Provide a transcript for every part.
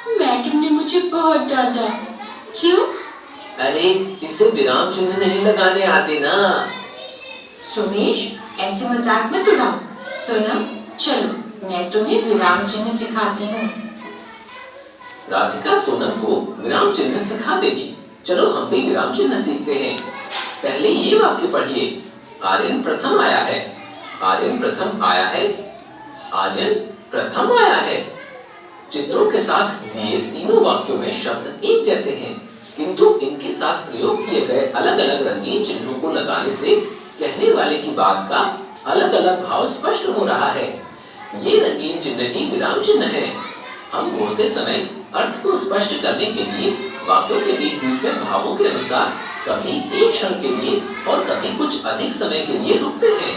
Madam ने मुझे बहुत डांटा। क्यों? अरे इसे विराम चिन्ह नहीं लगाने आते ना। सुमेश, ऐसे मजाक मत उड़ाओ। सुनो, चलो मैं तुम्हें विराम चिन्ह सिखाती हूँ। राधिका सोनम को विराम चिन्ह सिखा देगी। चलो हम भी विराम चिन्ह सीखते हैं। पहले ये वाक्य पढ़िए। आर्यन प्रथम आया है। आर्यन प्रथम आया है। आर्यन प्रथम आया है। चित्रों के साथ दिए तीनों वाक्यों में शब्द एक जैसे हैं, किंतु इनके साथ प्रयोग किए गए अलग अलग रंगीन चिन्हों को लगाने से कहने वाले की बात का अलग अलग भाव स्पष्ट हो रहा है। ये रंगीन चिन्ह ही विराम चिन्ह है। हम बोलते समय अर्थ को स्पष्ट करने के लिए वाक्यों के बीच बीच में भावों के अनुसार कभी एक क्षण के लिए और कभी कुछ अधिक समय के लिए रुकते हैं।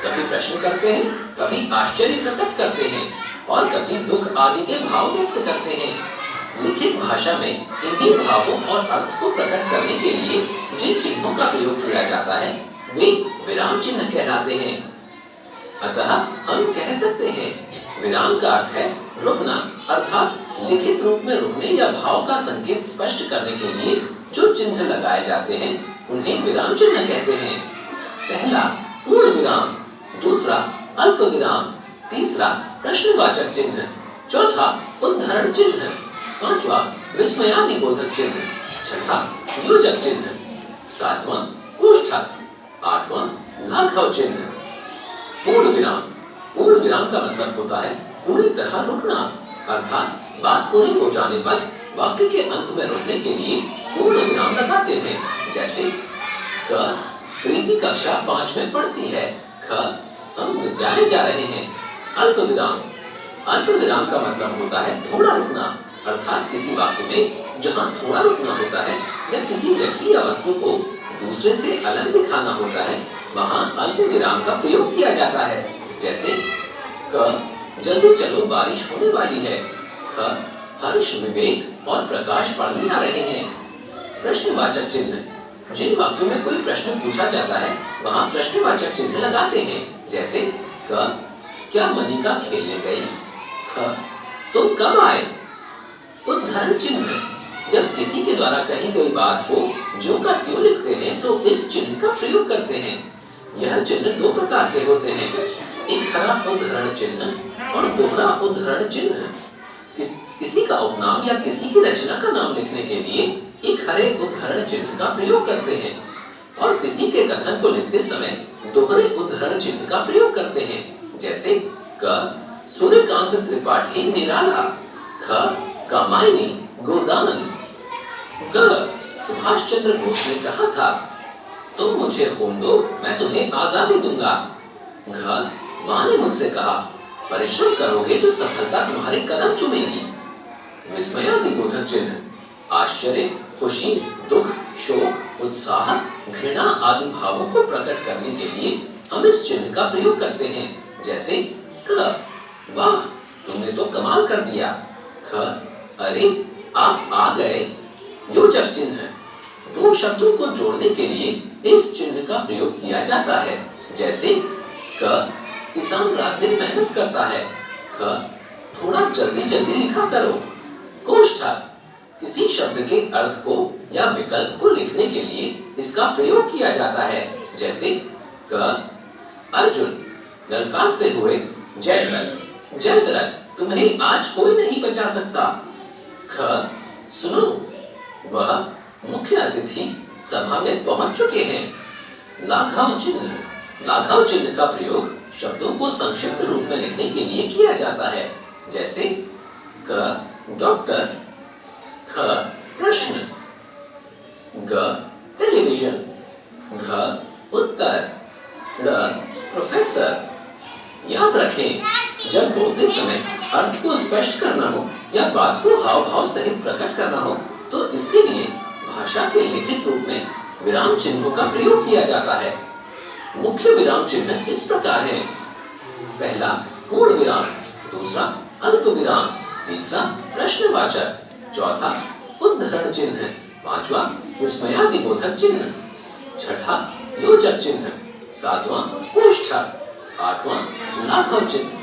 कभी प्रश्न करते हैं, कभी आश्चर्य प्रकट करते हैं और कभी दुख आदि के भाव व्यक्त करते हैं। लिखित भाषा में इन्हीं भावों और अर्थ को प्रकट करने के लिए जिन चिन्हों का प्रयोग किया जाता है वे विराम चिन्ह कहलाते हैं। अतः हम कह सकते हैं विराम का अर्थ है रुकना, अर्थात लिखित रूप में रुकने या भाव का संकेत स्पष्ट करने के लिए जो चिन्ह लगाए जाते हैं उन्हें विराम चिन्ह कहते हैं। पहला पूर्ण विराम, दूसरा अल्प विराम, तीसरा प्रश्नवाचक चिन्ह, चौथा उद्धरण चिन्ह, पांचवा विस्मयादिबोधक चिन्ह, छठा योजक चिन्ह, सातवां कोष्ठक, आठवां लाघव चिन्ह। पूर्ण विराम, पूर्ण विराम का मतलब होता है पूरी तरह रुकना, अर्थात बात पूरी हो जाने पर वाक्य के अंत में रुकने के लिए पूर्ण विराम लगाते हैं। जैसे क प्रीति कक्षा 5 में पढ़ती है। ख हम विद्यालय जा रहे हैं। अल्प विराम, अल्प विराम का मतलब होता है थोड़ा रुकना, अर्थात किसी वाक्य में जहाँ थोड़ा रुकना होता है या किसी व्यक्ति या वस्तु को दूसरे से अलग दिखाना होता है वहाँ अल्प विराम का प्रयोग किया जाता है। जैसे क जल्दी चलो बारिश होने वाली है। ख हर्ष, विवेक और प्रकाश पढ़ने आ रहे हैं। प्रश्नवाचक चिन्ह, जिन वाक्यों में कोई प्रश्न पूछा जाता है वहाँ प्रश्नवाचक चिन्ह लगाते हैं। जैसे क क्या मनिका खेलने गई? ख तुम कब आए? उद्धरण चिन्ह, जब किसी के द्वारा कही गई बात को ज्यों का त्यों लिखते हैं तो इस चिन्ह का प्रयोग करते हैं। यह चिन्ह दो प्रकार के होते हैं, एक हरा उद्धरण चिन्ह और दोहरा उद्धरण चिन्ह। किसी का उपनाम या किसी की रचना का नाम लिखने के लिए एक हरे उद्धरण चिन्ह का प्रयोग करते हैं और किसी के कथन को लिखते समय दोहरे उद्धरण चिन्ह का प्रयोग करते हैं। जैसे क सूर्यकांत त्रिपाठी निराला, ख कामायनी गोदान, ग सुभाष चंद्र बोस ने कहा था तुम मुझे खून दो मैं तुम्हें आजादी दूंगा। घ माँ ने मुझसे कहा परिश्रम करोगे तो सफलता तुम्हारे कदम चूमेगी। विस्मयादिबोधक चिन्ह, आश्चर्य, खुशी, दुख, शोक, उत्साह, घृणा आदि भावों को प्रकट करने के लिए हम इस चिन्ह का प्रयोग करते हैं। जैसे क वाह तुमने तो कमाल कर दिया। ख अरे आप आ गए। योजक चिन्ह, दो शब्दों को जोड़ने के लिए इस चिन्ह का प्रयोग किया जाता है। जैसे क किसान रात दिन मेहनत करता है। ख थोड़ा जल्दी जल्दी लिखा करो। कोष्ठक, किसी शब्द के अर्थ को या विकल्प को लिखने के लिए इसका प्रयोग किया जाता है। जैसे क अर्जुन ललकारते हुए जयद्रथ, जयद्रथ तुम्हें आज कोई नहीं बचा सकता। ख सुनो वह मुख्य अतिथि सभा में पहुंच चुके हैं। लाघव चिन्ह, लाघव चिन्ह का प्रयोग शब्दों को संक्षिप्त रूप में लिखने के लिए किया जाता है। जैसे क डॉक्टर, ख प्रश्न, ग टेलीविजन, घ उत्तर, ल प्रोफेसर। याद रखें जब बोलते समय अर्थ को स्पष्ट करना हो या बात को हाव भाव सहित प्रकट करना हो तो इसके लिए भाषा के लिखित रूप में विराम चिन्हों का प्रयोग किया जाता है। मुख्य विराम चिन्ह इस प्रकार हैं। पहला पूर्ण विराम, दूसरा अल्प विराम, तीसरा प्रश्नवाचक, चौथा उद्धरण चिन्ह, पांचवा विस्मयादिबोधक चिन्ह, छठा योजक चिन्ह, सातवां कोष्ठक, आठवां लाघव चिन्ह।